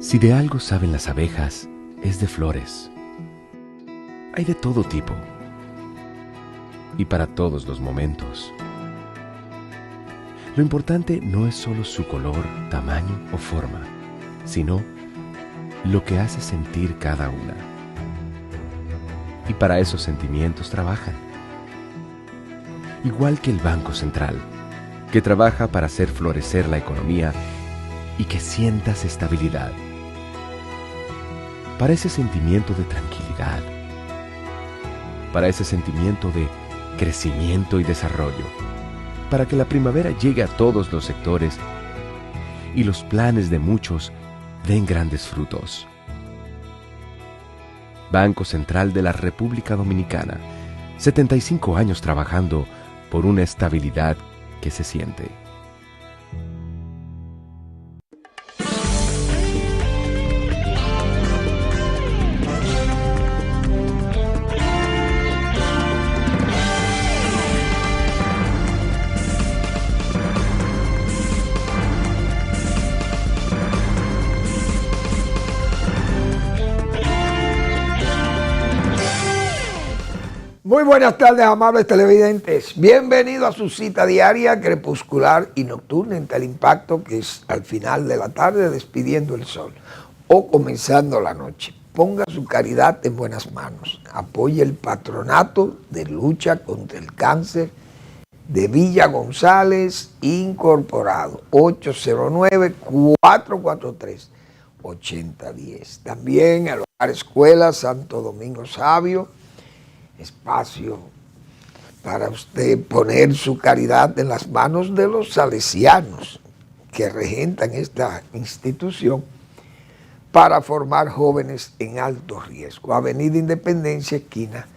Si de algo saben las abejas, es de flores. Hay de todo tipo y para todos los momentos. Lo importante no es solo su color, tamaño o forma, sino lo que hace sentir cada una. Y para esos sentimientos trabajan. Igual que el Banco Central, que trabaja para hacer florecer la economía y que sientas estabilidad. Para ese sentimiento de tranquilidad, para ese sentimiento de crecimiento y desarrollo, para que la primavera llegue a todos los sectores y los planes de muchos den grandes frutos. Banco Central de la República Dominicana, 75 años trabajando por una estabilidad que se siente. Muy buenas tardes, amables televidentes. Bienvenido a su cita diaria, crepuscular y nocturna en Teleimpacto, que es al final de la tarde despidiendo el sol o comenzando la noche. Ponga su caridad en buenas manos. Apoye el patronato de lucha contra el cáncer de Villa González Incorporado, 809-443-8010. También el Hogar Escuela Santo Domingo Sabio, espacio para usted poner su caridad en las manos de los salesianos que regentan esta institución para formar jóvenes en alto riesgo. Avenida Independencia, esquina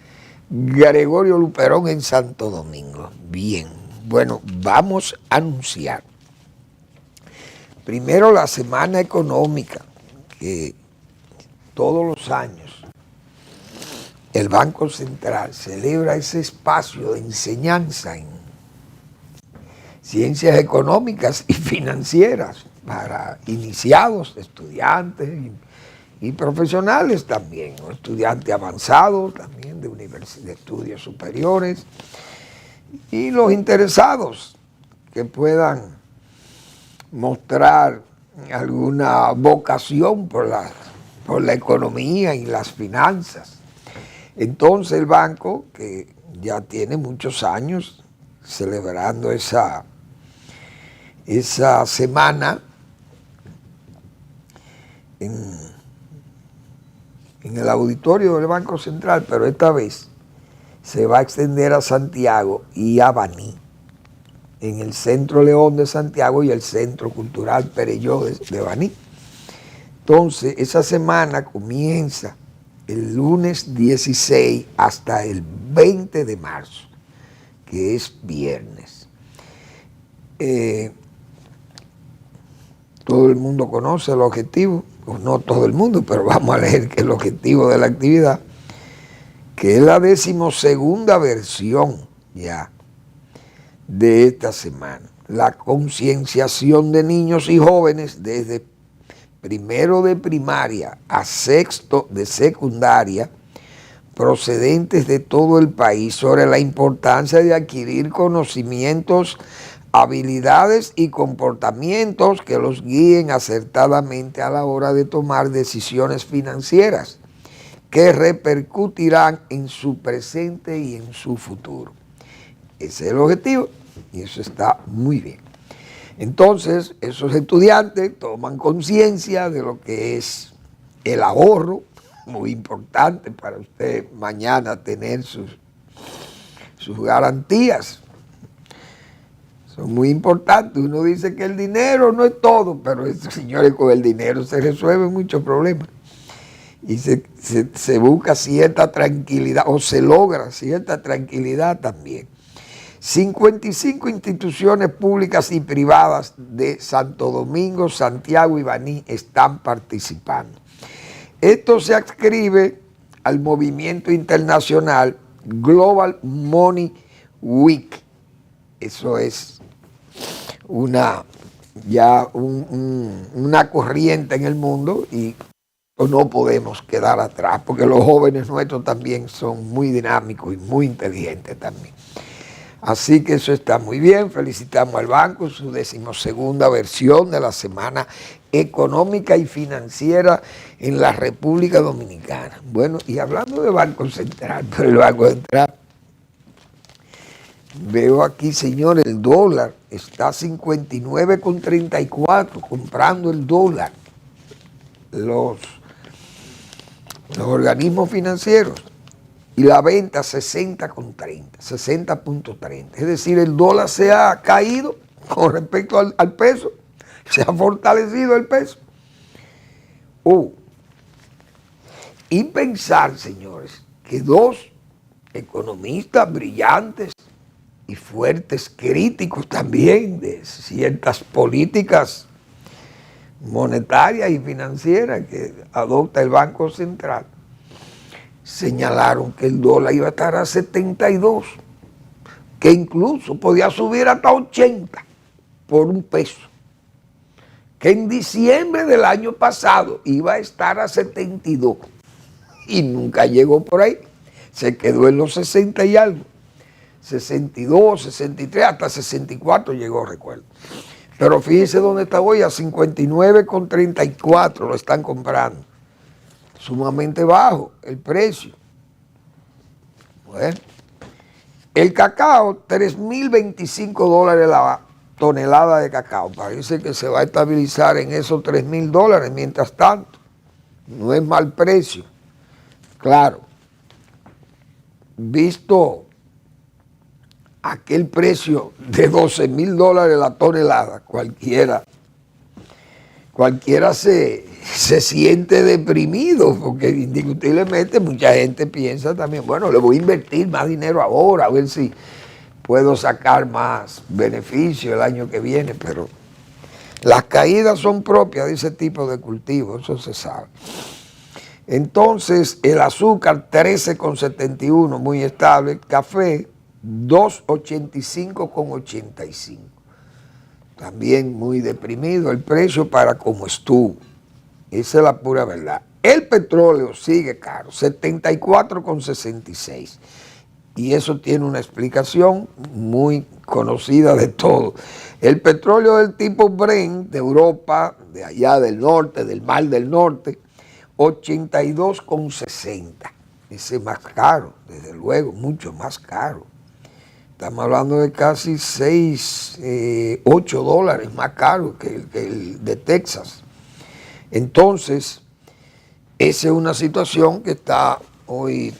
Gregorio Luperón en Santo Domingo. Bien, bueno, vamos a anunciar primero la semana económica que todos los años el Banco Central celebra ese espacio de enseñanza en ciencias económicas y financieras para iniciados, estudiantes y profesionales también, o estudiantes avanzados también de estudios superiores, y los interesados que puedan mostrar alguna vocación por la economía y las finanzas. Entonces el banco, que ya tiene muchos años celebrando esa semana en el auditorio del Banco Central, pero esta vez se va a extender a Santiago y a Baní, en el Centro León de Santiago y el Centro Cultural Perelló de Baní. Entonces esa semana comienza el lunes 16 hasta el 20 de marzo, que es viernes. Todo el mundo conoce el objetivo, o no todo el mundo, pero vamos a leer que el objetivo de la actividad, que es la 12ª versión ya de esta semana. La concienciación de niños y jóvenes desde primero de primaria a sexto de secundaria, procedentes de todo el país, sobre la importancia de adquirir conocimientos, habilidades y comportamientos que los guíen acertadamente a la hora de tomar decisiones financieras que repercutirán en su presente y en su futuro. Ese es el objetivo y eso está muy bien. Entonces, esos estudiantes toman conciencia de lo que es el ahorro, muy importante para usted mañana tener sus garantías. Son muy importantes. Uno dice que el dinero no es todo, pero señores, con el dinero se resuelven muchos problemas. Y se busca cierta tranquilidad, o se logra cierta tranquilidad también. 55 instituciones públicas y privadas de Santo Domingo, Santiago y Baní están participando. Esto se adscribe al movimiento internacional Global Money Week. Eso es una ya una corriente en el mundo y no podemos quedar atrás, porque los jóvenes nuestros también son muy dinámicos y muy inteligentes también. Así que eso está muy bien. Felicitamos al banco, su 12ª versión de la Semana Económica y Financiera en la República Dominicana. Bueno, y hablando de Banco Central, pero el Banco Central, veo aquí, señor, el dólar está a 59,34, comprando el dólar. Los organismos financieros, y la venta 60,30, 60,30. Es decir, el dólar se ha caído con respecto al peso, se ha fortalecido el peso. Y pensar, señores, que dos economistas brillantes y fuertes críticos también de ciertas políticas monetarias y financieras que adopta el Banco Central, señalaron que el dólar iba a estar a 72, que incluso podía subir hasta 80 por un peso, que en diciembre del año pasado iba a estar a 72 y nunca llegó por ahí, se quedó en los 60 y algo, 62, 63, hasta 64 llegó, recuerdo. Pero fíjense dónde está hoy, a 59,34 lo están comprando. Sumamente bajo el precio. Bueno, el cacao, $3,025 la tonelada de cacao. Parece que se va a estabilizar en esos $3,000 mientras tanto. No es mal precio. Claro, visto aquel precio de $12,000 la tonelada, cualquiera se siente deprimido, porque indiscutiblemente mucha gente piensa también, bueno, le voy a invertir más dinero ahora, a ver si puedo sacar más beneficio el año que viene, pero las caídas son propias de ese tipo de cultivo, eso se sabe. Entonces, el azúcar 13,71, muy estable, café 2,85,85. También muy deprimido el precio para como estuvo. Esa es la pura verdad. El petróleo sigue caro, 74,66. Y eso tiene una explicación muy conocida de todos. El petróleo del tipo Brent de Europa, de allá del norte, del Mar del Norte, 82,60. Ese es más caro, desde luego, mucho más caro. Estamos hablando de casi 8 dólares más caro que el de Texas. Entonces, esa es una situación que está hoy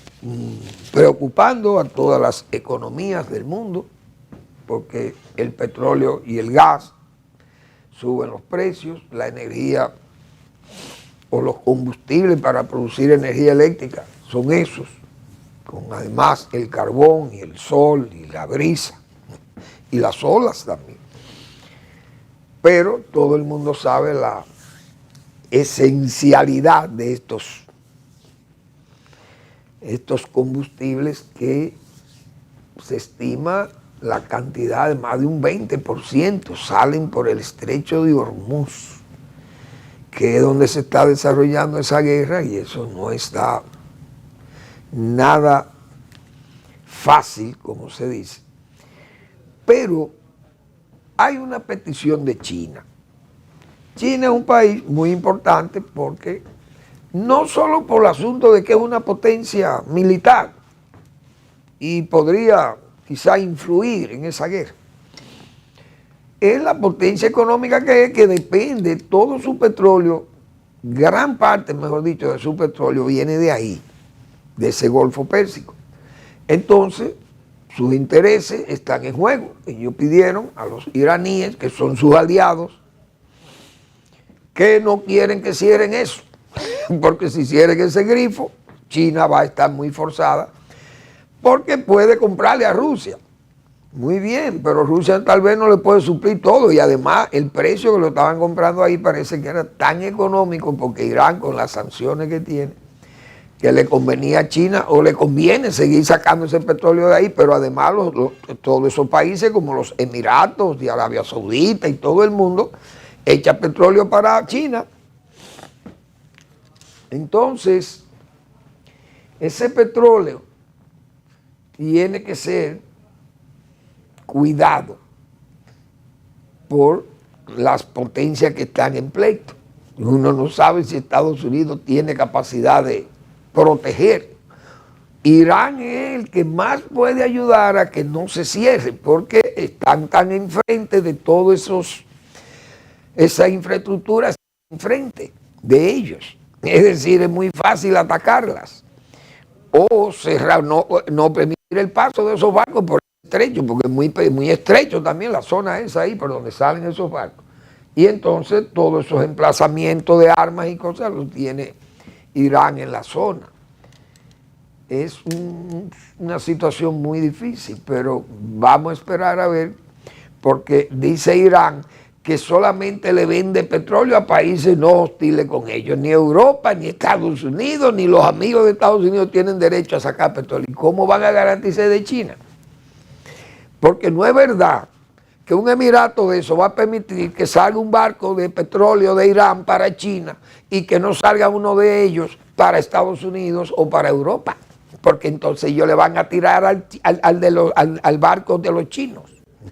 preocupando a todas las economías del mundo, porque el petróleo y el gas suben los precios, la energía o los combustibles para producir energía eléctrica son esos, con además el carbón y el sol y la brisa y las olas también. Pero todo el mundo sabe la esencialidad de estos combustibles, que se estima la cantidad de más de un 20% salen por el estrecho de Hormuz, que es donde se está desarrollando esa guerra, y eso no está nada fácil, como se dice. Pero hay una petición de China. China es un país muy importante porque no solo por el asunto de que es una potencia militar y podría quizá influir en esa guerra, es la potencia económica que es, que depende, todo su petróleo, gran parte, mejor dicho, de su petróleo viene de ahí, de ese Golfo Pérsico. Entonces, sus intereses están en juego. Ellos pidieron a los iraníes, que son sus aliados, que no quieren que cierren eso, porque si cierren ese grifo, China va a estar muy forzada, porque puede comprarle a Rusia. Muy bien, pero Rusia tal vez no le puede suplir todo, y además el precio que lo estaban comprando ahí parece que era tan económico, porque Irán, con las sanciones que tiene, que le convenía a China o le conviene seguir sacando ese petróleo de ahí, pero además todos esos países como los Emiratos y Arabia Saudita y todo el mundo echa petróleo para China. Entonces, ese petróleo tiene que ser cuidado por las potencias que están en pleito. Uno no sabe si Estados Unidos tiene capacidad de proteger. Irán es el que más puede ayudar a que no se cierre, porque están tan enfrente de todo esa infraestructura, enfrente de ellos. Es decir, es muy fácil atacarlas o cerrar, no permitir el paso de esos barcos por el estrecho, porque es muy estrecho también la zona esa ahí por donde salen esos barcos. Y entonces todos esos emplazamientos de armas y cosas los tiene Irán en la zona. Es una situación muy difícil, pero vamos a esperar a ver, porque dice Irán que solamente le vende petróleo a países no hostiles con ellos. Ni Europa, ni Estados Unidos, ni los amigos de Estados Unidos tienen derecho a sacar petróleo. ¿Y cómo van a garantizar de China? Porque no es verdad que un emirato de eso va a permitir que salga un barco de petróleo de Irán para China y que no salga uno de ellos para Estados Unidos o para Europa, porque entonces ellos le van a tirar al barco de los chinos.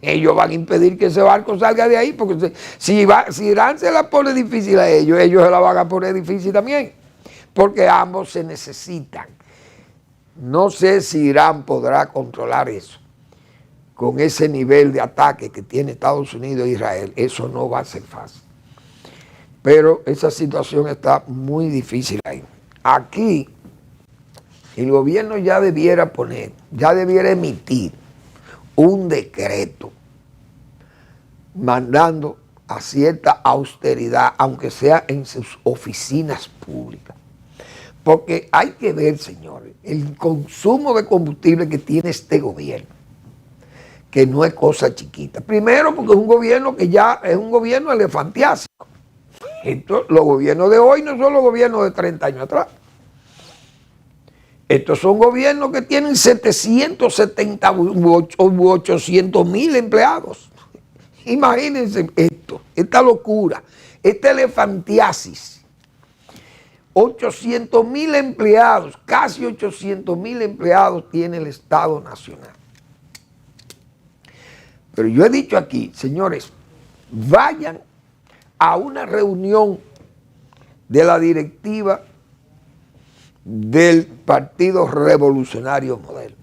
Ellos van a impedir que ese barco salga de ahí, porque si Irán se la pone difícil a ellos se la van a poner difícil también, porque ambos se necesitan. No sé si Irán podrá controlar eso. Con ese nivel de ataque que tiene Estados Unidos e Israel, eso no va a ser fácil. Pero esa situación está muy difícil ahí. Aquí, el gobierno ya debiera emitir un decreto mandando a cierta austeridad, aunque sea en sus oficinas públicas. Porque hay que ver, señores, el consumo de combustible que tiene este gobierno, que no es cosa chiquita. Primero porque es un gobierno que ya es un gobierno elefantiásico. Los gobiernos de hoy no son los gobiernos de 30 años atrás. Estos son gobiernos que tienen 770 u 800 mil empleados. Imagínense esto, esta locura, esta elefantiasis. 800.000 empleados, casi 800.000 empleados tiene el Estado Nacional. Pero yo he dicho aquí, señores, vayan a una reunión de la directiva del Partido Revolucionario Moderno.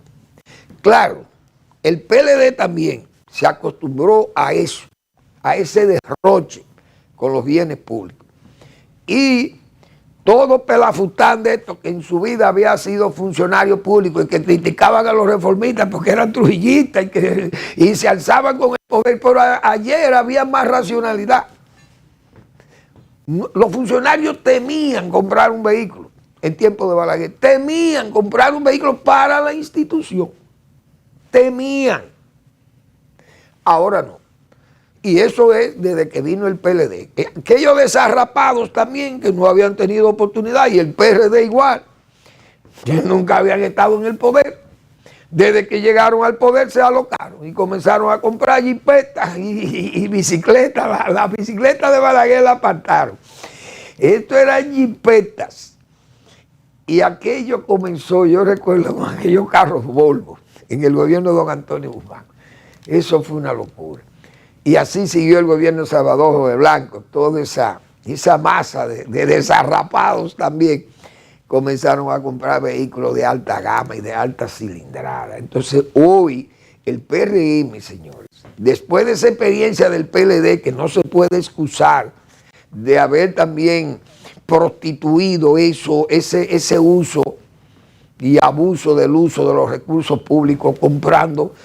Claro, el PLD también se acostumbró a eso, a ese derroche con los bienes públicos. Y todo pelafután de esto que en su vida había sido funcionario público y que criticaban a los reformistas porque eran trujillistas y se alzaban con el poder, pero ayer había más racionalidad. Los funcionarios temían comprar un vehículo en tiempo de Balaguer, temían comprar un vehículo para la institución, temían. Ahora no. Y eso es desde que vino el PLD. Aquellos desarrapados también que no habían tenido oportunidad, y el PRD igual, que nunca habían estado en el poder. Desde que llegaron al poder se alocaron y comenzaron a comprar jipetas y bicicletas. La bicicleta de Balaguer la apartaron. Esto eran jipetas. Y aquello comenzó, yo recuerdo, con aquellos carros Volvo en el gobierno de don Antonio Guzmán. Eso fue una locura. Y así siguió el gobierno de Salvador Jorge Blanco. Toda esa masa de desarrapados también comenzaron a comprar vehículos de alta gama y de alta cilindrada. Entonces hoy el PRM, señores, después de esa experiencia del PLD, que no se puede excusar de haber también prostituido ese uso y abuso del uso de los recursos públicos comprando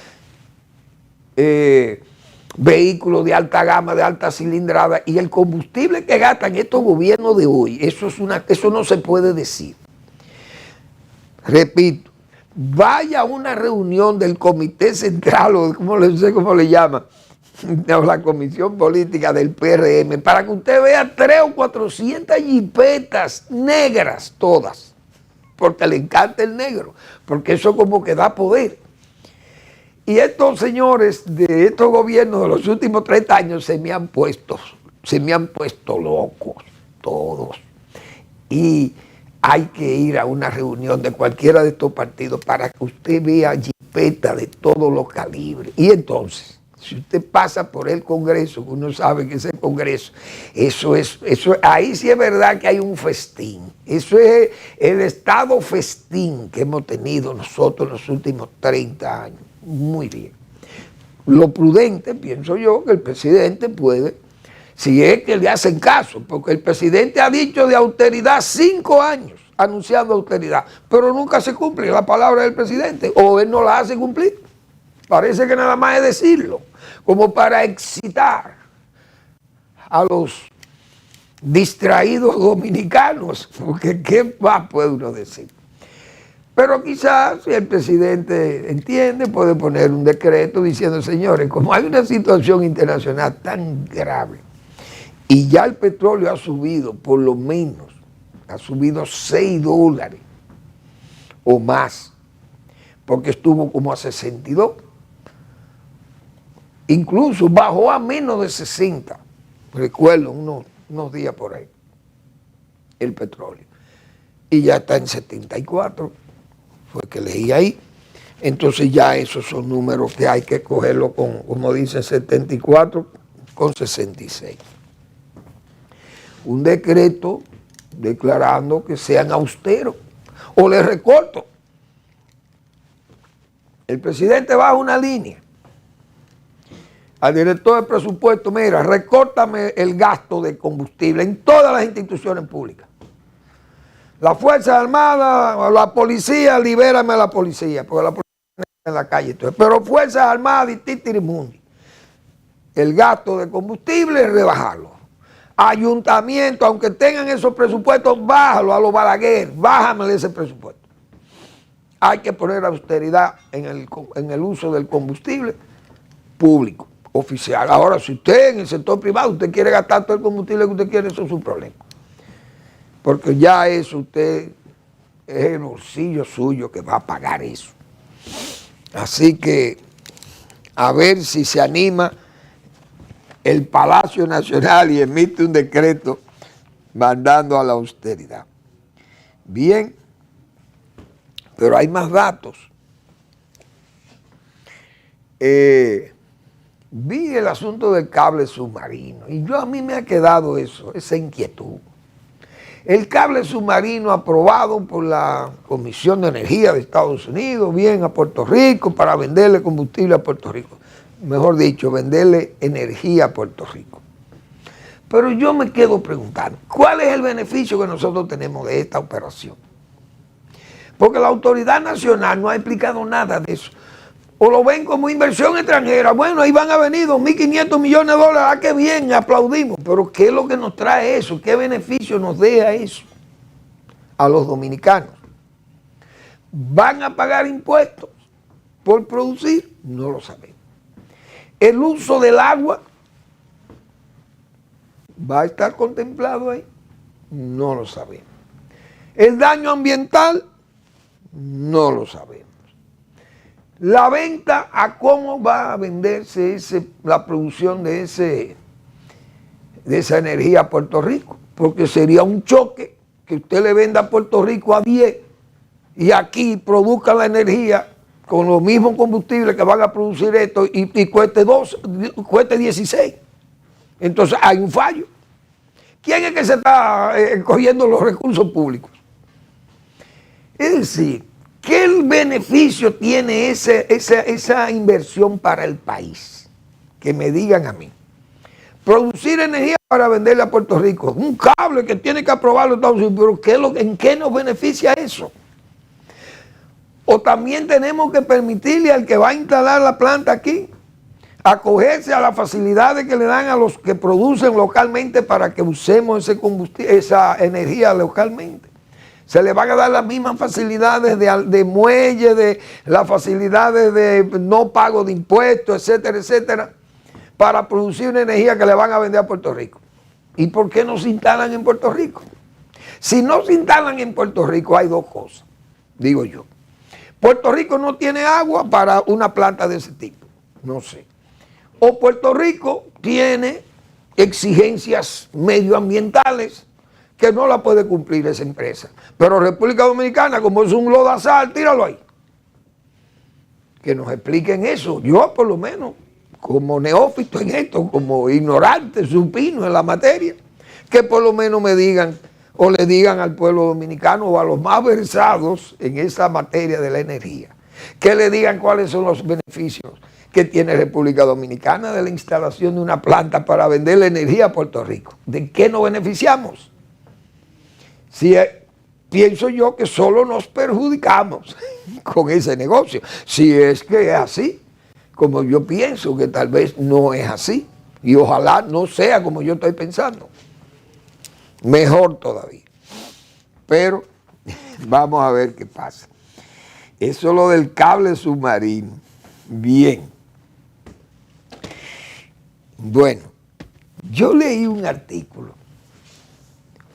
vehículos de alta gama, de alta cilindrada, y el combustible que gastan estos gobiernos de hoy, eso no se puede decir. Repito, vaya a una reunión del Comité Central, o no sé cómo le llaman, la Comisión Política del PRM, para que usted vea 300 o 400 jipetas negras todas, porque le encanta el negro, porque eso como que da poder. Y estos señores de estos gobiernos de los últimos 30 años se me han puesto locos, todos. Y hay que ir a una reunión de cualquiera de estos partidos para que usted vea jipeta de todos los calibres. Y entonces, si usted pasa por el Congreso, uno sabe que ese Congreso, ahí sí es verdad que hay un festín. Eso es el estado festín que hemos tenido nosotros en los últimos 30 años. Muy bien. Lo prudente, pienso yo, que el presidente puede, si es que le hacen caso, porque el presidente ha dicho de austeridad 5 años, anunciando austeridad, pero nunca se cumple la palabra del presidente, o él no la hace cumplir. Parece que nada más es decirlo, como para excitar a los distraídos dominicanos, porque ¿qué más puede uno decir? Pero quizás si el presidente entiende, puede poner un decreto diciendo, señores, como hay una situación internacional tan grave y ya el petróleo ha subido, por lo menos, ha subido $6 o más, porque estuvo como a 62. Incluso bajó a menos de 60, recuerdo unos días por ahí, el petróleo. Y ya está en 74. Fue que leí ahí. Entonces ya esos son números que hay que cogerlo con, como dice, 74 con 66. Un decreto declarando que sean austeros o les recorto. El presidente baja una línea al director de presupuesto, mira, recórtame el gasto de combustible en todas las instituciones públicas. La Fuerza Armada, la policía, libérame a la policía, porque la policía está en la calle. Pero Fuerzas Armadas y Titirimundi. El gasto de combustible, rebajarlo. Ayuntamiento, aunque tengan esos presupuestos, bájalo a los Balaguer, bájame ese presupuesto. Hay que poner austeridad en el uso del combustible público, oficial. Ahora, si usted en el sector privado, usted quiere gastar todo el combustible que usted quiere, eso es su problema. Porque ya eso usted es el bolsillo suyo que va a pagar eso. Así que a ver si se anima el Palacio Nacional y emite un decreto mandando a la austeridad. Bien, pero hay más datos. Vi el asunto del cable submarino y a mí me ha quedado esa inquietud. El cable submarino aprobado por la Comisión de Energía de Estados Unidos, bien a Puerto Rico, para venderle combustible a Puerto Rico. Mejor dicho, venderle energía a Puerto Rico. Pero yo me quedo preguntando, ¿cuál es el beneficio que nosotros tenemos de esta operación? Porque la autoridad nacional no ha explicado nada de eso. O lo ven como inversión extranjera. Bueno, ahí van a venir 2.500 millones de dólares. Ah, qué bien, aplaudimos. Pero ¿qué es lo que nos trae eso? ¿Qué beneficio nos deja eso a los dominicanos? ¿Van a pagar impuestos por producir? No lo sabemos. ¿El uso del agua va a estar contemplado ahí? No lo sabemos. ¿El daño ambiental? No lo sabemos. La venta, ¿a cómo va a venderse la producción de esa energía a Puerto Rico? Porque sería un choque que usted le venda a Puerto Rico a 10 y aquí produzca la energía con los mismos combustibles que van a producir esto y cueste 16. Entonces hay un fallo. ¿Quién es que se está cogiendo los recursos públicos? Es decir, ¿qué beneficio tiene esa inversión para el país? Que me digan a mí. Producir energía para venderle a Puerto Rico. Un cable que tiene que aprobarlo Estados Unidos. Pero ¿en qué nos beneficia eso? O también tenemos que permitirle al que va a instalar la planta aquí acogerse a las facilidades que le dan a los que producen localmente para que usemos esa energía localmente. Se le van a dar las mismas facilidades de muelle, de las facilidades de no pago de impuestos, etcétera, etcétera, para producir una energía que le van a vender a Puerto Rico. ¿Y por qué no se instalan en Puerto Rico? Si no se instalan en Puerto Rico, hay dos cosas, digo yo. Puerto Rico no tiene agua para una planta de ese tipo, no sé. O Puerto Rico tiene exigencias medioambientales que no la puede cumplir esa empresa. Pero República Dominicana, como es un lodazal, tíralo ahí. Que nos expliquen eso. Yo, por lo menos, como neófito en esto, como ignorante, supino en la materia, que por lo menos me digan o le digan al pueblo dominicano o a los más versados en esa materia de la energía, que le digan cuáles son los beneficios que tiene República Dominicana de la instalación de una planta para vender la energía a Puerto Rico. ¿De qué nos beneficiamos? Si pienso yo que solo nos perjudicamos con ese negocio. Si es que es así, como yo pienso que tal vez no es así. Y ojalá no sea como yo estoy pensando. Mejor todavía. Pero vamos a ver qué pasa. Eso es lo del cable submarino. Bien. Bueno, yo leí un artículo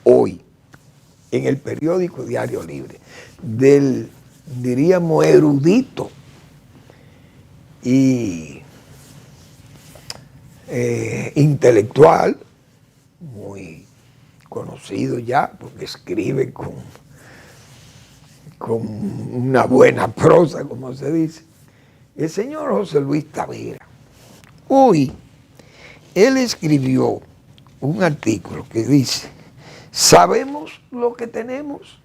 hoy en el periódico Diario Libre del, diríamos, erudito y intelectual, muy conocido ya, porque escribe con una buena prosa, como se dice, el señor José Luis Tavera. Hoy, él escribió un artículo que dice, ¿sabemos lo que tenemos?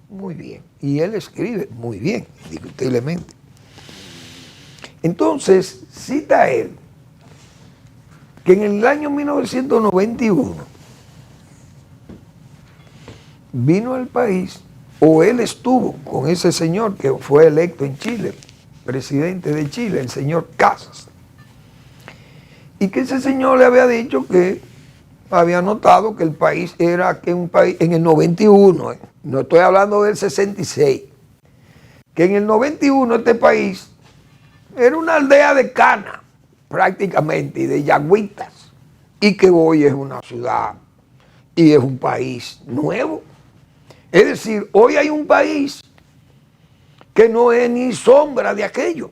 Muy bien. Y él escribe muy bien, indiscutiblemente. Entonces, cita él que en el año 1991 vino al país, o él estuvo con ese señor que fue electo en Chile, presidente de Chile, el señor Casas, y que ese señor le había dicho que había notado que el país era un país, en el 91, no estoy hablando del 66, que en el 91 este país era una aldea de cana, prácticamente, y de yagüitas, y que hoy es una ciudad y es un país nuevo. Es decir, hoy hay un país que no es ni sombra de aquello.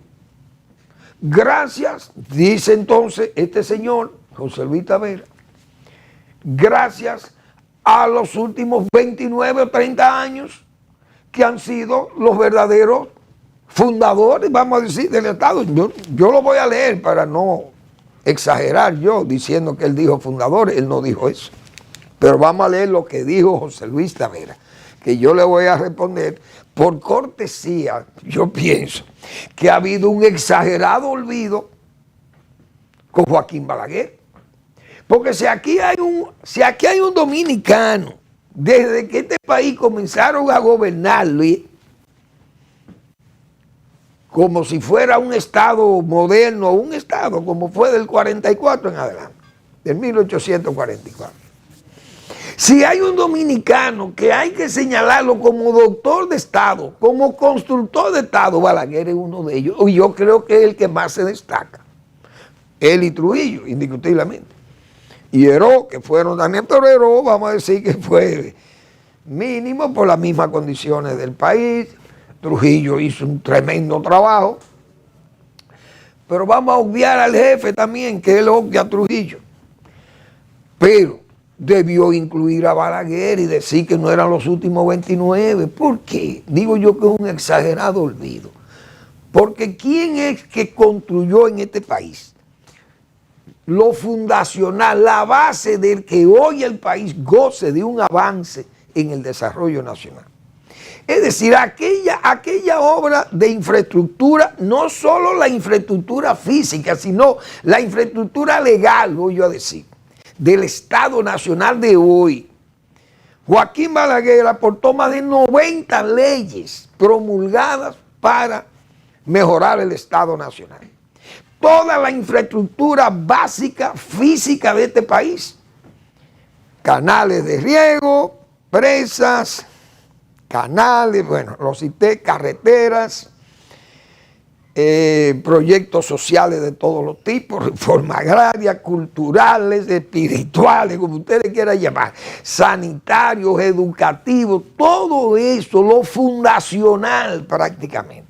Gracias, dice entonces este señor, José Luis Tavera, gracias a los últimos 29 o 30 años que han sido los verdaderos fundadores, vamos a decir, del Estado. Yo lo voy a leer para no exagerar yo diciendo que él dijo fundadores, él no dijo eso. Pero vamos a leer lo que dijo José Luis Tavera, que yo le voy a responder por cortesía. Yo pienso que ha habido un exagerado olvido con Joaquín Balaguer. Porque si aquí hay un dominicano, desde que este país comenzaron a gobernarlo, como si fuera un estado moderno, un estado como fue del 44 en adelante, del 1844. Si hay un dominicano que hay que señalarlo como doctor de Estado, como constructor de Estado, Balaguer es uno de ellos, y yo creo que es el que más se destaca. Él y Trujillo, indiscutiblemente. Y Heró, que fueron también, pero Heró, vamos a decir que fue mínimo por las mismas condiciones del país. Trujillo hizo un tremendo trabajo. Pero vamos a obviar al jefe también, que él obvia a Trujillo. Pero debió incluir a Balaguer y decir que no eran los últimos 29. ¿Por qué? Digo yo que es un exagerado olvido. Porque ¿quién es que construyó en este país lo fundacional, la base del que hoy el país goce de un avance en el desarrollo nacional? Es decir, aquella obra de infraestructura, no solo la infraestructura física, sino la infraestructura legal, voy yo a decir, del Estado Nacional de hoy. Joaquín Balaguer aportó más de 90 leyes promulgadas para mejorar el Estado Nacional. Toda la infraestructura básica, física de este país, canales de riego, presas, canales, bueno, los cité, carreteras, proyectos sociales de todos los tipos, reforma agraria, culturales, espirituales, como ustedes quieran llamar, sanitarios, educativos, todo eso, lo fundacional prácticamente.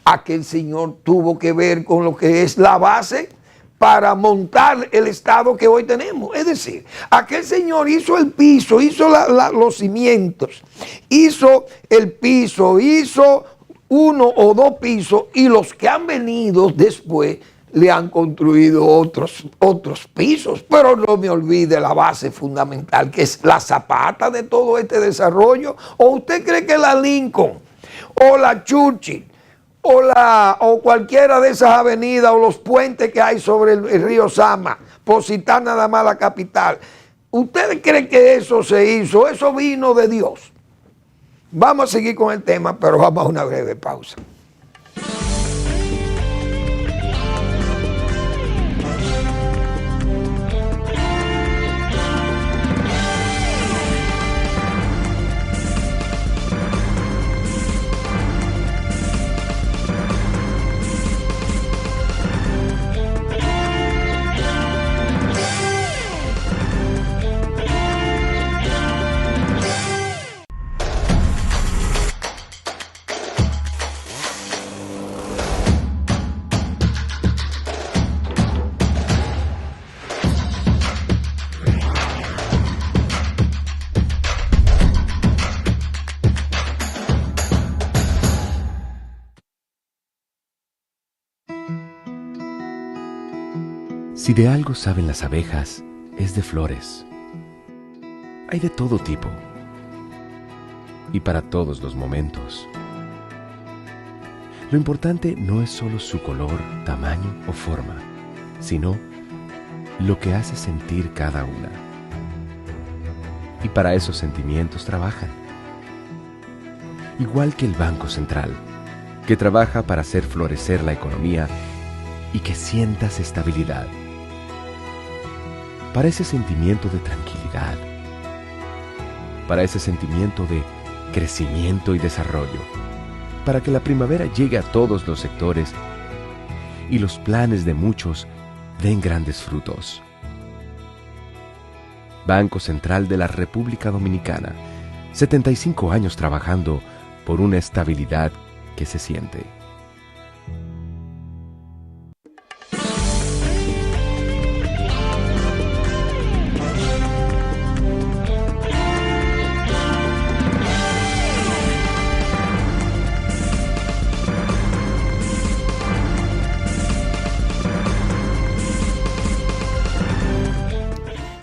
Aquel señor tuvo que ver con lo que es la base para montar el Estado que hoy tenemos. Es decir, aquel señor hizo el piso, hizo los cimientos, hizo el piso, hizo 1 o 2 pisos, y los que han venido después le han construido otros pisos. Pero no me olvide la base fundamental, que es la zapata de todo este desarrollo. ¿O usted cree que la Lincoln o la Churchill o cualquiera de esas avenidas o los puentes que hay sobre el río Sama, por citar nada más la capital, ustedes creen que eso se hizo? Eso vino de Dios. Vamos a seguir con el tema, pero vamos a una breve pausa. Si de algo saben las abejas, es de flores. Hay de todo tipo y para todos los momentos. Lo importante no es solo su color, tamaño o forma, sino lo que hace sentir cada una. Y para esos sentimientos trabajan. Igual que el Banco Central, que trabaja para hacer florecer la economía y que sientas estabilidad. Para ese sentimiento de tranquilidad, para ese sentimiento de crecimiento y desarrollo, para que la primavera llegue a todos los sectores y los planes de muchos den grandes frutos. Banco Central de la República Dominicana, 75 años trabajando por una estabilidad que se siente.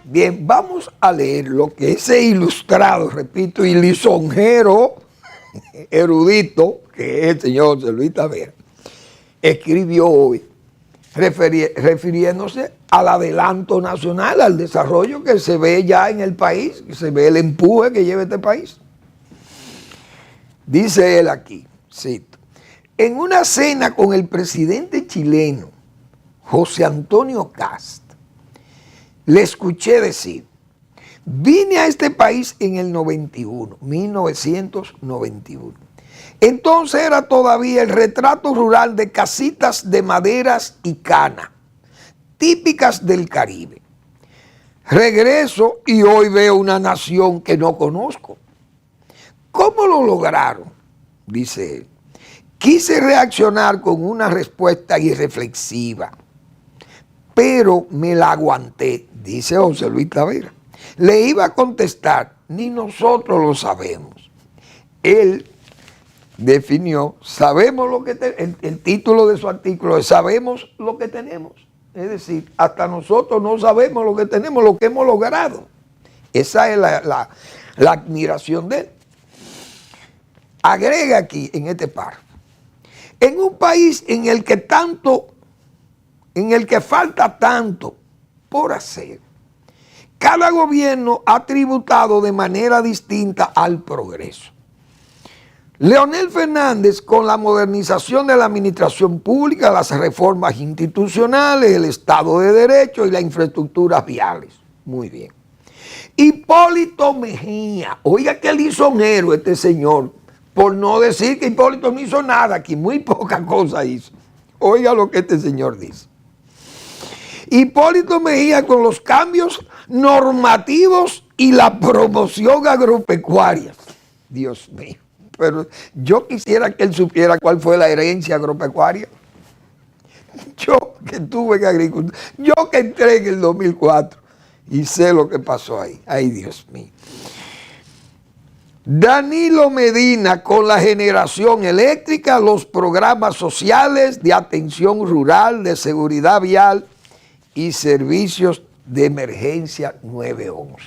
Bien, vamos a leer lo que ese ilustrado, repito, y lisonjero, erudito, que es el señor José Luis Tavera, escribió hoy, refiriéndose al adelanto nacional, al desarrollo que se ve ya en el país, que se ve el empuje que lleva este país. Dice él aquí, cito: en una cena con el presidente chileno, José Antonio Kast, le escuché decir: vine a este país en el 1991. Entonces era todavía el retrato rural de casitas de maderas y cana, típicas del Caribe. Regreso y hoy veo una nación que no conozco. ¿Cómo lo lograron?, dice él. Quise reaccionar con una respuesta irreflexiva, pero me la aguanté, dice José Luis Tavera. Le iba a contestar: ni nosotros lo sabemos. Él definió, sabemos lo que el título de su artículo es "Sabemos lo que tenemos". Es decir, hasta nosotros no sabemos lo que tenemos, lo que hemos logrado. Esa es la admiración de él. Agrega aquí en este párrafo: en un país en el que falta tanto por hacer, cada gobierno ha tributado de manera distinta al progreso. Leonel Fernández, con la modernización de la administración pública, las reformas institucionales, el Estado de Derecho y las infraestructuras viales. Muy bien. Hipólito Mejía, oiga qué lisonjero este señor, Por no decir que Hipólito no hizo nada, que muy poca cosa hizo. Oiga lo que este señor dice. Hipólito Mejía, con los cambios normativos y la promoción agropecuaria. Dios mío, pero yo quisiera que él supiera cuál fue la herencia agropecuaria. Yo que estuve en agricultura, yo que entré en el 2004 y sé lo que pasó ahí. Ay, Dios mío. Danilo Medina, con la generación eléctrica, los programas sociales de atención rural, de seguridad vial y servicios de emergencia 911.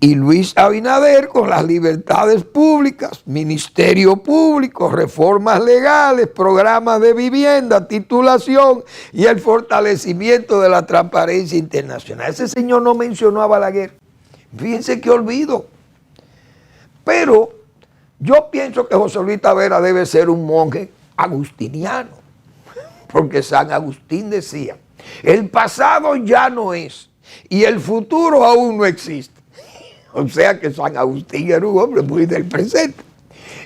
Y Luis Abinader con las libertades públicas, ministerio público, reformas legales, programas de vivienda, titulación y el fortalecimiento de la transparencia internacional. Ese señor no mencionó a Balaguer. Fíjense qué olvido. Pero yo pienso que José Luis Tavera debe ser un monje agustiniano, porque San Agustín decía, el pasado ya no es y el futuro aún no existe. O sea que San Agustín era un hombre muy del presente.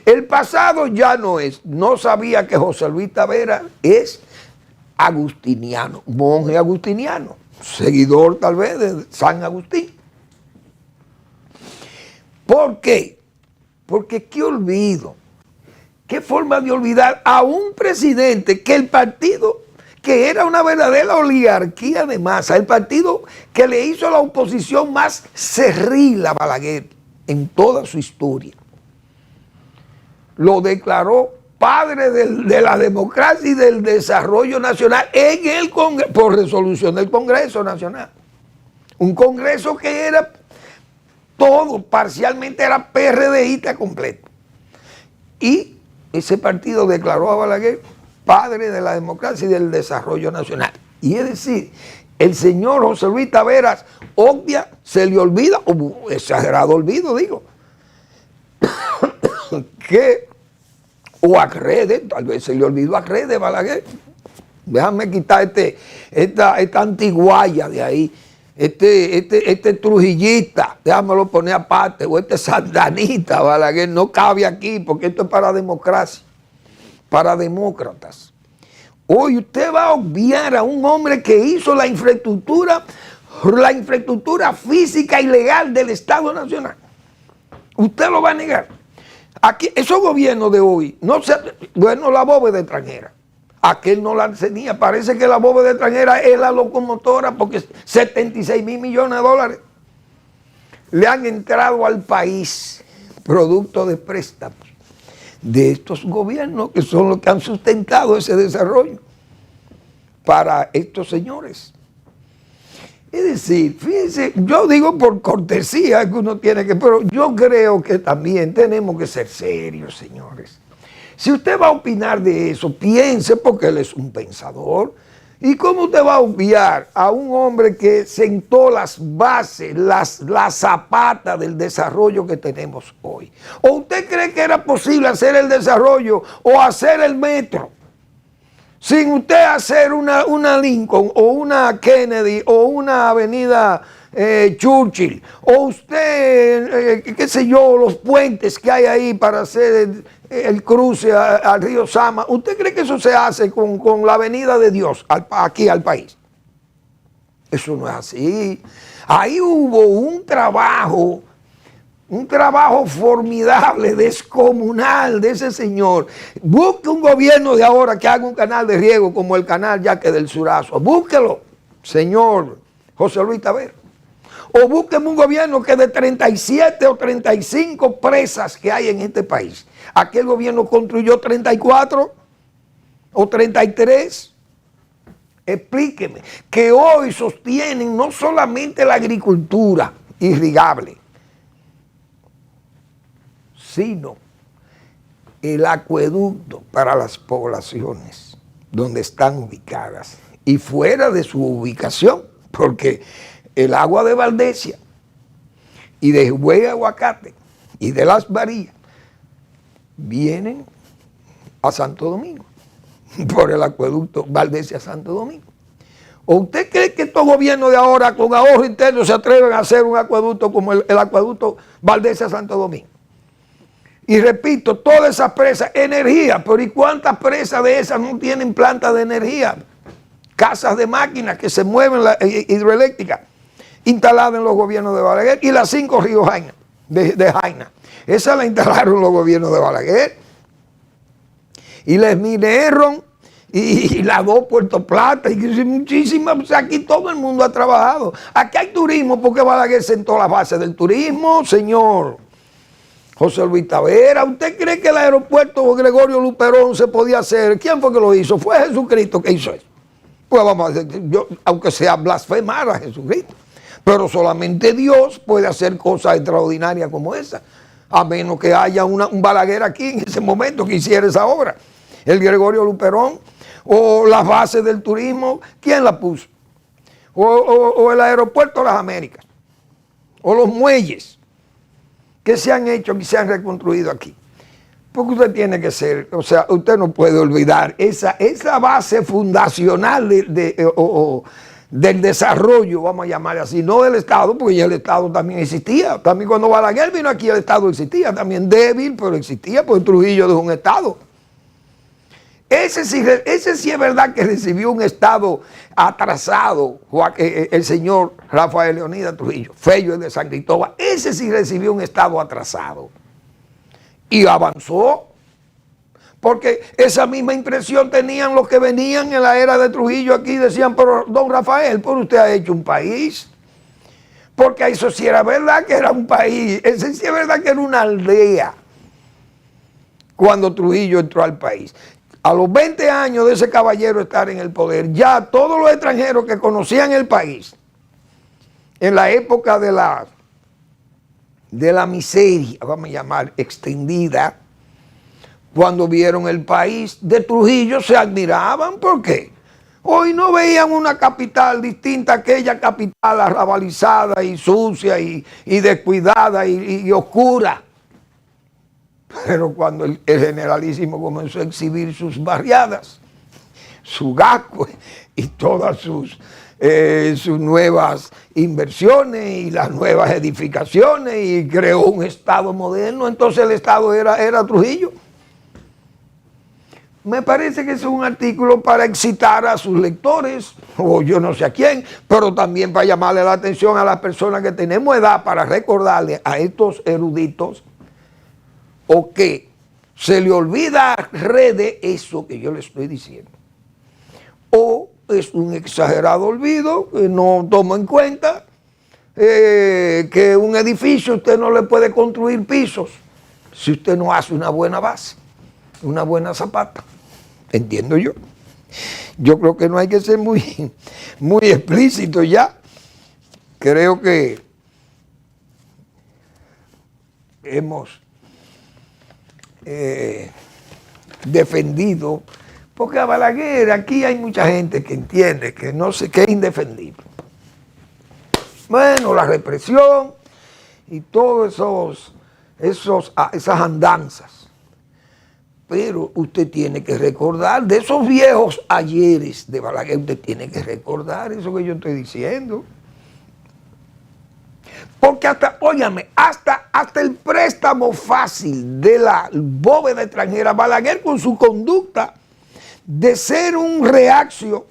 El pasado ya no es. No sabía que José Luis Tavera es agustiniano, monje agustiniano, seguidor tal vez de San Agustín. ¿Por qué? Porque qué olvido, qué forma de olvidar a un presidente que el partido, que era una verdadera oligarquía de masa, el partido que le hizo la oposición más cerril a Balaguer en toda su historia, lo declaró padre de la democracia y del desarrollo nacional en el Congreso, por resolución del Congreso Nacional. Un Congreso que era todo, parcialmente era PRDista completo. Y ese partido declaró a Balaguer padre de la democracia y del desarrollo nacional. Y es decir, el señor José Luis Taveras obvia, se le olvida, o exagerado olvido digo, que, o Acrede, tal vez se le olvidó Acrede Balaguer. Déjame quitar esta antiguaya de ahí, este trujillista, déjamelo poner aparte, o este sandanita Balaguer, no cabe aquí porque esto es para democracia, para demócratas. Hoy usted va a obviar a un hombre que hizo la infraestructura física y legal del Estado Nacional. Usted lo va a negar. Aquí, esos gobiernos de hoy, bueno, la bóveda extranjera, aquel no la tenía, parece que la bóveda extranjera es la locomotora porque 76 mil millones de dólares le han entrado al país producto de préstamos de estos gobiernos que son los que han sustentado ese desarrollo para estos señores. Es decir, fíjense, yo digo por cortesía que uno tiene que, pero yo creo que también tenemos que ser serios, señores. Si usted va a opinar de eso, piense porque él es un pensador. ¿Y cómo usted va a obviar a un hombre que sentó las bases, la zapata del desarrollo que tenemos hoy? ¿O usted cree que era posible hacer el desarrollo o hacer el metro sin usted hacer una Lincoln o una Kennedy o una avenida Churchill? O usted, qué sé yo, los puentes que hay ahí para hacer el cruce al río Sama. ¿Usted cree que eso se hace con la venida de Dios aquí al país? Eso no es así. Ahí hubo un trabajo formidable, descomunal de ese señor. Busque un gobierno de ahora que haga un canal de riego como el canal Yaque del Surazo. Búsquelo, señor José Luis Tavera. O búsqueme un gobierno que de 37 o 35 presas que hay en este país, aquel gobierno construyó 34 o 33. Explíqueme, que hoy sostienen no solamente la agricultura irrigable, sino el acueducto para las poblaciones donde están ubicadas y fuera de su ubicación, porque el agua de Valdesia y de Higüey Aguacate y de Las Varillas vienen a Santo Domingo por el acueducto Valdesia-Santo Domingo. ¿O usted cree que estos gobiernos de ahora con ahorro interno se atreven a hacer un acueducto como el acueducto Valdesia-Santo Domingo? Y repito, todas esas presas, energía, pero ¿y cuántas presas de esas no tienen plantas de energía? Casas de máquinas que se mueven, hidroeléctricas, instaladas en los gobiernos de Balaguer, y las 5 ríos Jaina, de Jaina. Esa la instalaron los gobiernos de Balaguer. Y les mineron, y las 2 Puerto Plata, y muchísimas. O sea, aquí todo el mundo ha trabajado. Aquí hay turismo porque Balaguer sentó las bases del turismo, señor José Luis Tavera. ¿Usted cree que el aeropuerto Gregorio Luperón se podía hacer? ¿Quién fue que lo hizo? Fue Jesucristo que hizo eso. Pues vamos a decir, aunque sea blasfemar a Jesucristo, pero solamente Dios puede hacer cosas extraordinarias como esa, a menos que haya un Balaguer aquí en ese momento que hiciera esa obra. El Gregorio Luperón, o las bases del turismo, ¿quién la puso? O el aeropuerto de las Américas, o los muelles que se han hecho y se han reconstruido aquí. Porque usted tiene que ser, o sea, usted no puede olvidar esa base fundacional del desarrollo, vamos a llamarle así, no del Estado, porque ya el Estado también existía. También cuando Balaguer vino aquí el Estado existía, también débil, pero existía, porque Trujillo es un Estado. Ese sí es verdad que recibió un Estado atrasado, el señor Rafael Leonidas Trujillo, Fello de San Cristóbal, ese sí recibió un Estado atrasado. Y avanzó, porque esa misma impresión tenían los que venían en la era de Trujillo aquí, decían, pero don Rafael, pero usted ha hecho un país, porque eso sí era verdad que era un país, eso sí es verdad que era una aldea, cuando Trujillo entró al país. A los 20 años de ese caballero estar en el poder, ya todos los extranjeros que conocían el país, en la época de la miseria, vamos a llamar, extendida, cuando vieron el país de Trujillo se admiraban. ¿Por qué? Hoy no veían una capital distinta a aquella capital arrabalizada y sucia y descuidada y oscura. Pero cuando el generalísimo comenzó a exhibir sus barriadas, su Gascue y todas sus nuevas inversiones y las nuevas edificaciones, y creó un Estado moderno, entonces el Estado era Trujillo. Me parece que es un artículo para excitar a sus lectores, o yo no sé a quién, pero también para llamarle la atención a las personas que tenemos edad, para recordarle a estos eruditos, o que se le olvida de eso que yo le estoy diciendo, o es un exagerado olvido, que no toma en cuenta que un edificio usted no le puede construir pisos si usted no hace una buena base, una buena zapata. Entiendo yo. Yo creo que no hay que ser muy explícito ya. Creo que hemos defendido, porque a Balaguer aquí hay mucha gente que entiende que no sé qué es indefendible. Bueno, la represión y todas esas andanzas. Pero usted tiene que recordar de esos viejos ayeres de Balaguer, usted tiene que recordar eso que yo estoy diciendo. Porque hasta el préstamo fácil de la bóveda extranjera, Balaguer con su conducta de ser un reaccio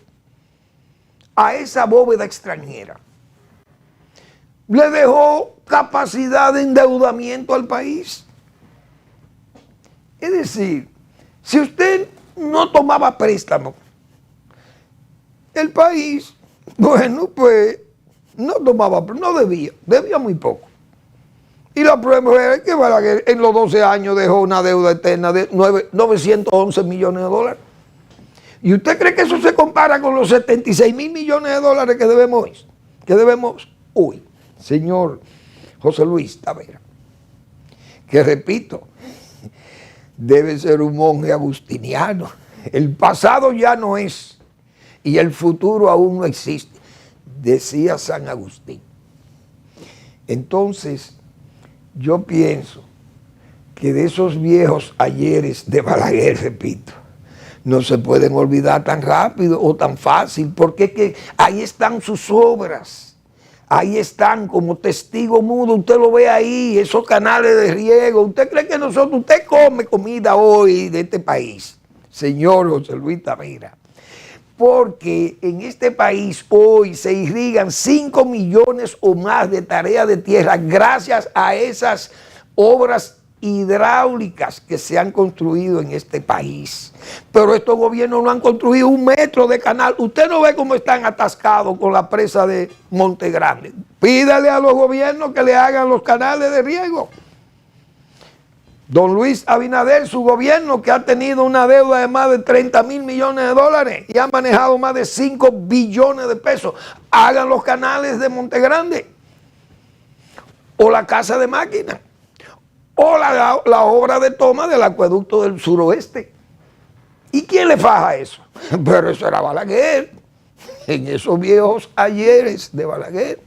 a esa bóveda extranjera, le dejó capacidad de endeudamiento al país. Es decir, si usted no tomaba préstamo, el país, bueno, pues no tomaba, no debía muy poco. Y la prueba es que Balaguer en los 12 años dejó una deuda eterna de 911 millones de dólares. ¿Y usted cree que eso se compara con los 76 mil millones de dólares que debemos hoy, señor José Luis Tavera? Que repito, debe ser un monje agustiniano. El pasado ya no es y el futuro aún no existe, decía San Agustín. Entonces, yo pienso que de esos viejos ayeres de Balaguer, repito, no se pueden olvidar tan rápido o tan fácil, porque es que ahí están sus obras, Ahí están como testigo mudo, usted lo ve ahí, esos canales de riego. ¿Usted cree que usted come comida hoy de este país? Señor José Luis Tavera. Porque en este país hoy se irrigan 5 millones o más de tareas de tierra gracias a esas obras hidráulicas que se han construido en este país. Pero estos gobiernos no han construido 1 metro de canal. Usted no ve cómo están atascados con la presa de Monte Grande. Pídale a los gobiernos que le hagan los canales de riego. Don Luis Abinader, su gobierno, que ha tenido una deuda de más de 30 mil millones de dólares y ha manejado más de 5 billones de pesos. Hagan los canales de Monte Grande o la Casa de Máquinas o la obra de toma del acueducto del suroeste. ¿Y quién le faja eso? Pero eso era Balaguer, en esos viejos ayeres de Balaguer,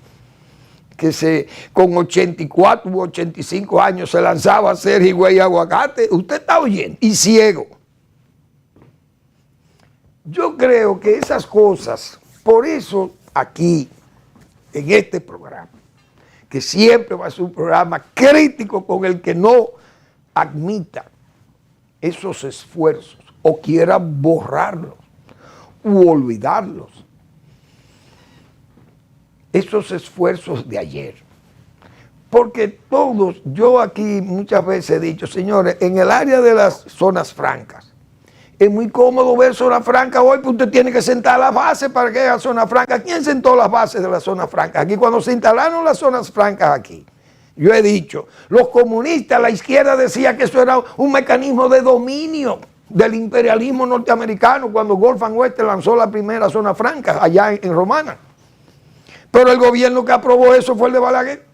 que con 84 u 85 años se lanzaba a hacer higüey y aguacate. Usted está oyendo, y ciego. Yo creo que esas cosas, por eso aquí, en este programa, que siempre va a ser un programa crítico con el que no admita esos esfuerzos o quiera borrarlos u olvidarlos, esos esfuerzos de ayer. Porque todos, yo aquí muchas veces he dicho, señores, en el área de las zonas francas, es muy cómodo ver zona franca hoy, porque usted tiene que sentar las bases para que haya zona franca. ¿Quién sentó las bases de las zonas francas? Aquí cuando se instalaron las zonas francas aquí, yo he dicho, los comunistas, la izquierda decía que eso era un mecanismo de dominio del imperialismo norteamericano cuando Gordon West lanzó la primera zona franca allá en Romana. Pero el gobierno que aprobó eso fue el de Balaguer.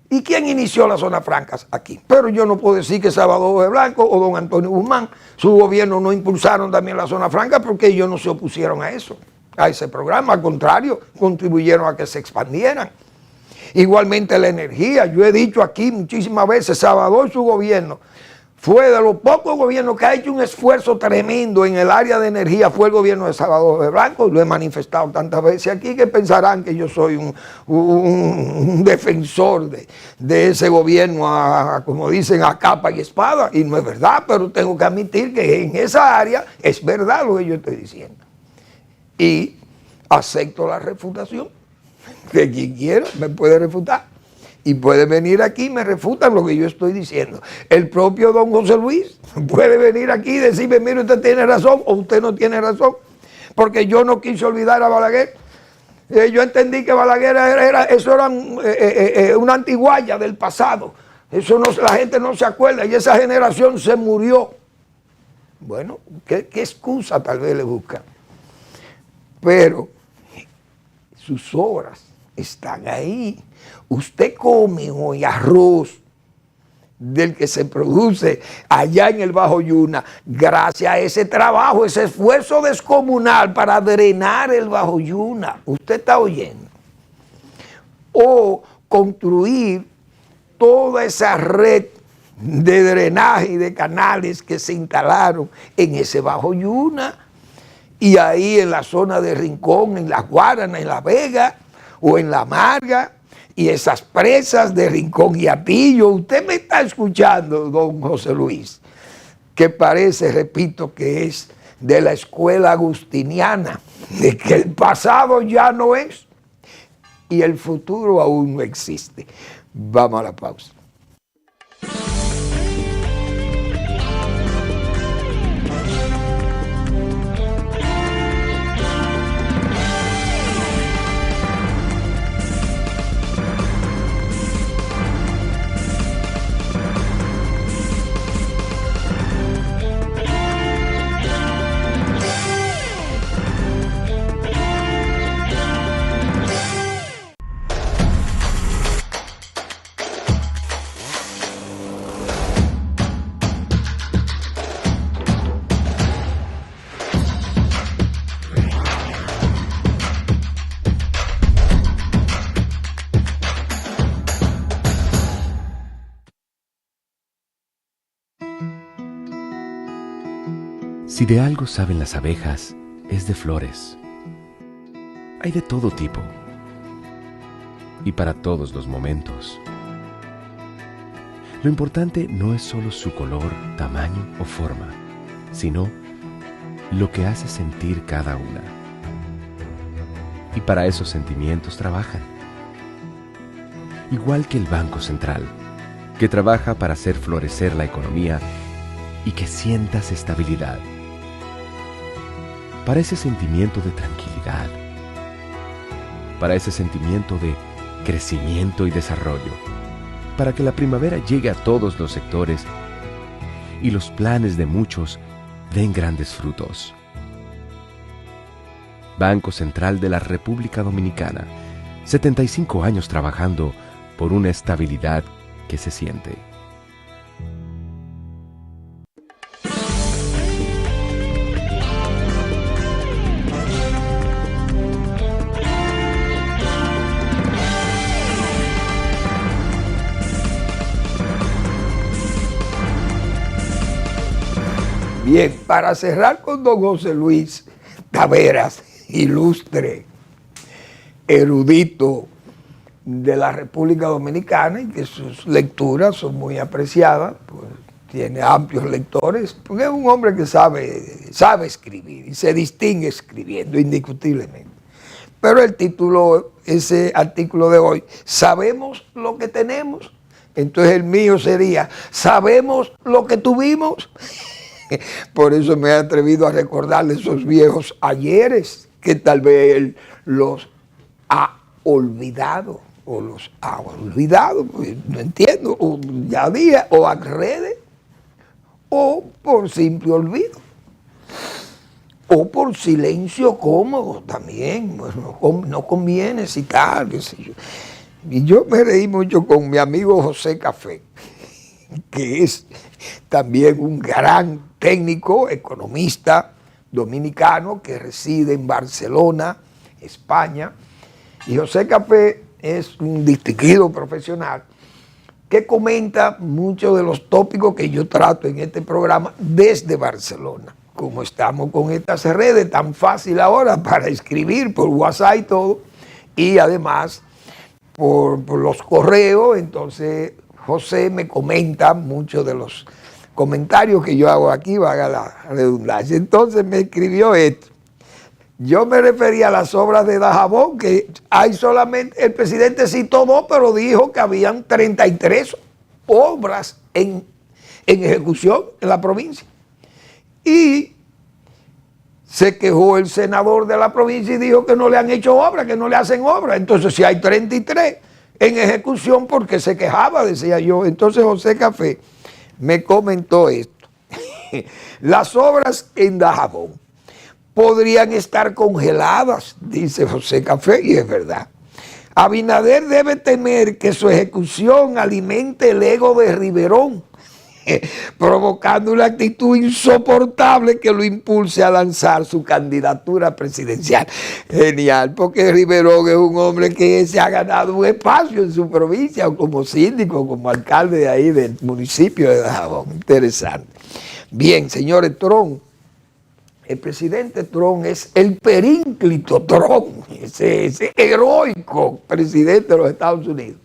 ¿Y quién inició las zonas francas aquí? Pero yo no puedo decir que Salvador de Blanco o don Antonio Guzmán, su gobierno no impulsaron también la zona franca porque ellos no se opusieron a eso, a ese programa. Al contrario, contribuyeron a que se expandieran. Igualmente la energía. Yo he dicho aquí muchísimas veces, Salvador y su gobierno fue de los pocos gobiernos que ha hecho un esfuerzo tremendo en el área de energía, fue el gobierno de Salvador de Blanco. Lo he manifestado tantas veces aquí que pensarán que yo soy un defensor de ese gobierno, como dicen, a capa y espada, y no es verdad, pero tengo que admitir que en esa área es verdad lo que yo estoy diciendo. Y acepto la refutación, que quien quiera me puede refutar. Y puede venir aquí y me refutan lo que yo estoy diciendo. El propio don José Luis puede venir aquí y decirme, mire, usted tiene razón o usted no tiene razón. Porque yo no quise olvidar a Balaguer. Yo entendí que Balaguer eso era una antiguaya del pasado. Eso no, la gente no se acuerda y esa generación se murió. Bueno, ¿qué excusa tal vez le buscan? Pero sus obras están ahí. Usted come hoy arroz del que se produce allá en el Bajo Yuna, gracias a ese trabajo, ese esfuerzo descomunal para drenar el Bajo Yuna. ¿Usted está oyendo? O construir toda esa red de drenaje y de canales que se instalaron en ese Bajo Yuna y ahí en la zona de Rincón, en Las Guaranas, en La Vega o en La Marga. Y esas presas de Rincón y Atillo, usted me está escuchando, don José Luis, que parece, repito, que es de la escuela agustiniana, de que el pasado ya no es y el futuro aún no existe. Vamos a la pausa. Si de algo saben las abejas, es de flores. Hay de todo tipo, y para todos los momentos. Lo importante no es solo su color, tamaño o forma, sino lo que hace sentir cada una. Y para esos sentimientos trabajan. Igual que el Banco Central, que trabaja para hacer florecer la economía y que sientas estabilidad. Para ese sentimiento de tranquilidad, para ese sentimiento de crecimiento y desarrollo, para que la primavera llegue a todos los sectores y los planes de muchos den grandes frutos. Banco Central de la República Dominicana, 75 años trabajando por una estabilidad que se siente. Bien, para cerrar con don José Luis Taveras, ilustre erudito de la República Dominicana, y que sus lecturas son muy apreciadas, pues tiene amplios lectores, porque es un hombre que sabe escribir y se distingue escribiendo indiscutiblemente. Pero el título, ese artículo de hoy, ¿sabemos lo que tenemos? Entonces el mío sería, ¿sabemos lo que tuvimos? Por eso me he atrevido a recordarle esos viejos ayeres que tal vez él los ha olvidado, pues, no entiendo, o ya día, o agrede, o por simple olvido, o por silencio cómodo también. Bueno, no conviene citar, qué sé yo. Y yo me reí mucho con mi amigo José Café, que es también un gran técnico, economista dominicano que reside en Barcelona, España. Y José Café es un distinguido profesional que comenta muchos de los tópicos que yo trato en este programa desde Barcelona. Como estamos con estas redes tan fácil ahora para escribir por WhatsApp y todo, y además por los correos, entonces José me comenta muchos de los comentarios que yo hago aquí, valga la redundancia. Entonces me escribió esto. Yo me refería a las obras de Dajabón, que hay solamente, el presidente citó 2, pero dijo que habían 33 obras en ejecución en la provincia. Y se quejó el senador de la provincia y dijo que no le han hecho obra, que no le hacen obra. Entonces, si hay 33 en ejecución, ¿por qué se quejaba? Decía yo. Entonces José Café me comentó esto. Las obras en Dajabón podrían estar congeladas, dice José Café, y es verdad. Abinader debe temer que su ejecución alimente el ego de Riverón, provocando una actitud insoportable que lo impulse a lanzar su candidatura presidencial. Genial, porque Riverón es un hombre que se ha ganado un espacio en su provincia, como síndico, como alcalde de ahí del municipio de Dajabón. Interesante. Bien, señores, Trump, el presidente Trump es el perínclito Trump, ese heroico presidente de los Estados Unidos.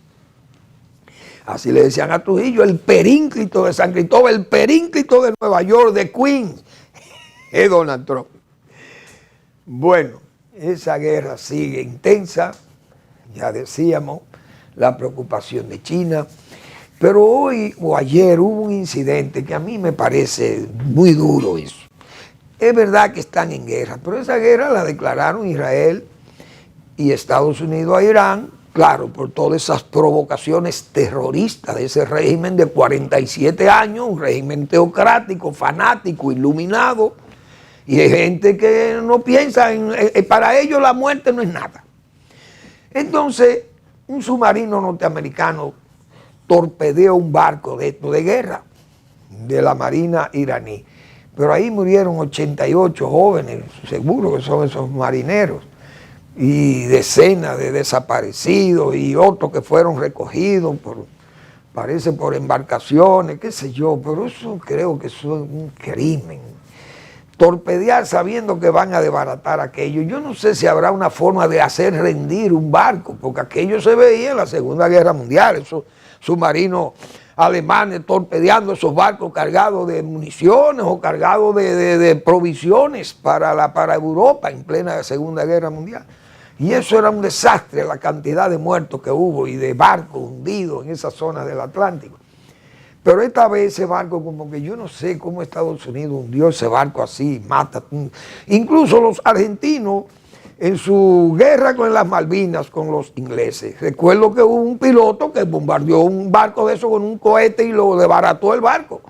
Así le decían a Trujillo, el perínclito de San Cristóbal, el perínclito de Nueva York, de Queens, es Donald Trump. Bueno, esa guerra sigue intensa, ya decíamos, la preocupación de China, pero hoy o ayer hubo un incidente que a mí me parece muy duro eso. Es verdad que están en guerra, pero esa guerra la declararon Israel y Estados Unidos a Irán, claro, por todas esas provocaciones terroristas de ese régimen de 47 años, un régimen teocrático, fanático, iluminado, y hay gente que no piensa para ellos la muerte no es nada. Entonces, un submarino norteamericano torpedeó un barco de guerra de la marina iraní, pero ahí murieron 88 jóvenes, seguro que son esos marineros, y decenas de desaparecidos y otros que fueron recogidos por embarcaciones, qué sé yo, pero eso creo que es un crimen torpedear sabiendo que van a desbaratar aquello. Yo no sé si habrá una forma de hacer rendir un barco, porque aquello se veía en la Segunda Guerra Mundial, esos submarinos alemanes torpedeando esos barcos cargados de municiones o cargados de provisiones para Europa en plena Segunda Guerra Mundial. Y eso era un desastre, la cantidad de muertos que hubo y de barcos hundidos en esa zona del Atlántico. Pero esta vez ese barco, como que yo no sé cómo Estados Unidos hundió ese barco así, mata. Incluso los argentinos en su guerra con las Malvinas, con los ingleses. Recuerdo que hubo un piloto que bombardeó un barco de eso con un cohete y lo desbarató el barco.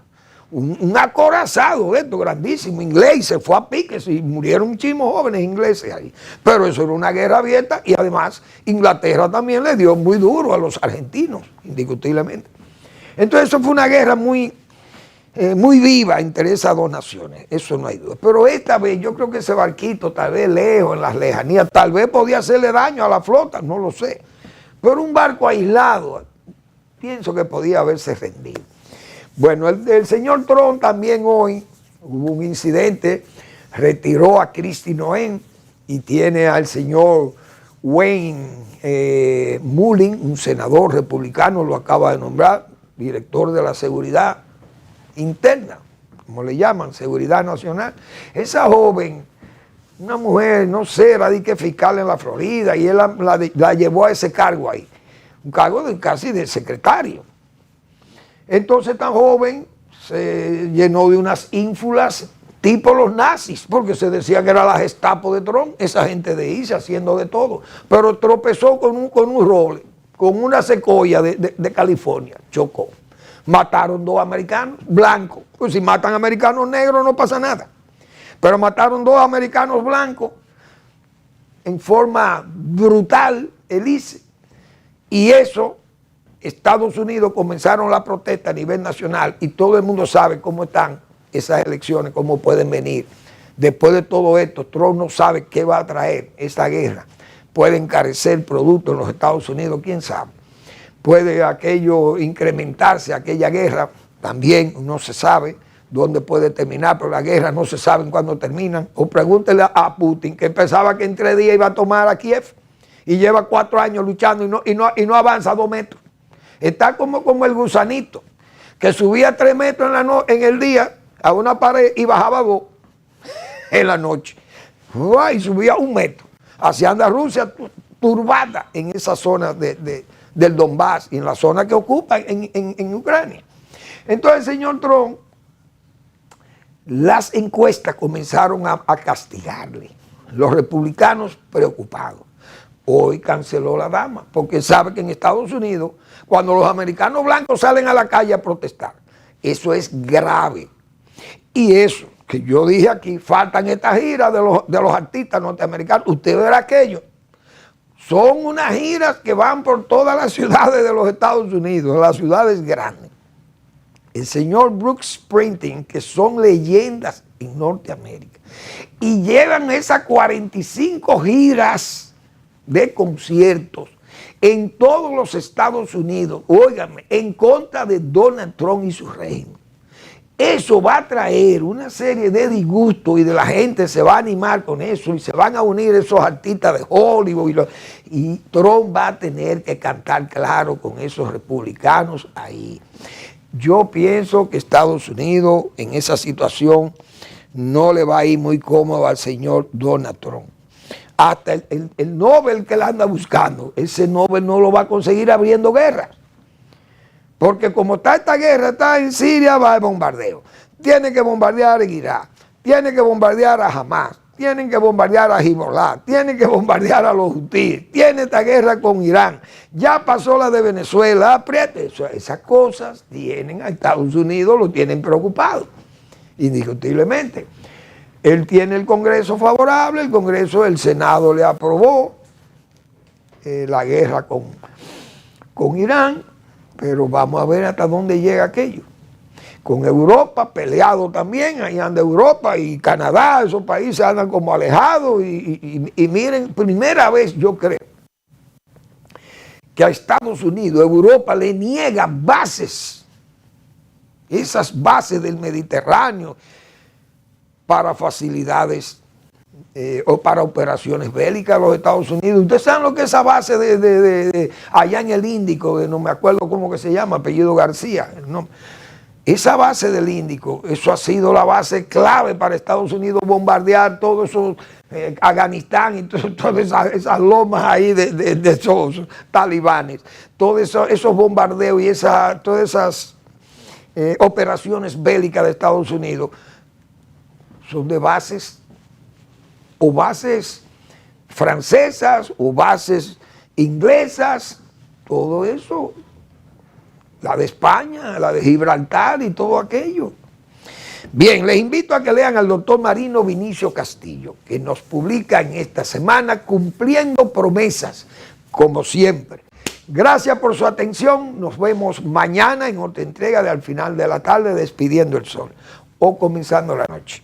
Un acorazado de esto, grandísimo, inglés, y se fue a piques y murieron muchísimos jóvenes ingleses ahí. Pero eso era una guerra abierta y además Inglaterra también le dio muy duro a los argentinos, indiscutiblemente. Entonces eso fue una guerra muy viva entre esas dos naciones, eso no hay duda. Pero esta vez yo creo que ese barquito, tal vez lejos, en las lejanías, tal vez podía hacerle daño a la flota, no lo sé. Pero un barco aislado, pienso que podía haberse rendido. Bueno, el señor Trump también hoy hubo un incidente, retiró a Kristi Noem y tiene al señor Wayne Mullin, un senador republicano, lo acaba de nombrar, director de la seguridad interna, como le llaman, seguridad nacional. Esa joven, una mujer, no sé, era de que fiscal en la Florida y él la llevó a ese cargo ahí, un cargo casi de secretario. Entonces tan joven se llenó de unas ínfulas tipo los nazis, porque se decía que era la Gestapo de Trump, esa gente de irse haciendo de todo, pero tropezó con un roble, con una secoya de California, chocó. Mataron 2 americanos blancos, pues si matan americanos negros no pasa nada, pero mataron 2 americanos blancos en forma brutal, Elise, y eso, Estados Unidos comenzaron la protesta a nivel nacional y todo el mundo sabe cómo están esas elecciones, cómo pueden venir. Después de todo esto, Trump no sabe qué va a traer esta guerra. Puede encarecer productos en los Estados Unidos, quién sabe. Puede aquello incrementarse, aquella guerra, también no se sabe dónde puede terminar, pero la guerra no se sabe cuándo terminan. O pregúntele a Putin, que pensaba que en 3 días iba a tomar a Kiev y lleva 4 años luchando y no avanza 2 metros. Está como el gusanito, que subía 3 metros en el día a una pared y bajaba 2 en la noche. Y subía 1 metro. Así anda Rusia turbada en esa zona del Donbass y en la zona que ocupa en Ucrania. Entonces, señor Trump, las encuestas comenzaron a castigarle. Los republicanos preocupados. Hoy canceló la dama, porque sabe que en Estados Unidos, cuando los americanos blancos salen a la calle a protestar, eso es grave. Y eso, que yo dije aquí, faltan estas giras de los artistas norteamericanos. Usted verá aquello. Son unas giras que van por todas las ciudades de los Estados Unidos, las ciudades grandes. El señor Bruce Springsteen, que son leyendas en Norteamérica, y llevan esas 45 giras de conciertos en todos los Estados Unidos, óigame, en contra de Donald Trump y su régimen. Eso va a traer una serie de disgustos y de la gente se va a animar con eso y se van a unir esos artistas de Hollywood y Trump va a tener que cantar claro con esos republicanos ahí. Yo pienso que Estados Unidos en esa situación no le va a ir muy cómodo al señor Donald Trump. Hasta el Nobel que él anda buscando, ese Nobel no lo va a conseguir abriendo guerra. Porque como está esta guerra, está en Siria, va el bombardeo. Tiene que bombardear en Irak, tiene que bombardear a Hamas, tienen que bombardear a Hezbollah, tienen que bombardear a los hutíes, tiene esta guerra con Irán, ya pasó la de Venezuela, apriete. Esas cosas tienen a Estados Unidos, lo tienen preocupado, indiscutiblemente. Él tiene el Congreso favorable, el Senado le aprobó la guerra con Irán, pero vamos a ver hasta dónde llega aquello. Con Europa, peleado también, ahí anda Europa y Canadá, esos países andan como alejados y miren, primera vez yo creo que a Estados Unidos, Europa le niega bases, esas bases del Mediterráneo, para facilidades o para operaciones bélicas de los Estados Unidos. Ustedes saben lo que es esa base de allá en el Índico, no me acuerdo cómo que se llama, apellido García, ¿no? Esa base del Índico, eso ha sido la base clave para Estados Unidos bombardear todo eso, Afganistán y todas esas lomas ahí de esos talibanes, todos esos bombardeos y todas esas operaciones bélicas de Estados Unidos son de bases o bases francesas o bases inglesas, todo eso, la de España, la de Gibraltar y todo aquello. Bien, les invito a que lean al doctor Marino Vinicio Castillo, que nos publica en esta semana Cumpliendo Promesas, como siempre. Gracias por su atención, nos vemos mañana en otra entrega de Al Final de la Tarde, Despidiendo el Sol, o comenzando la noche.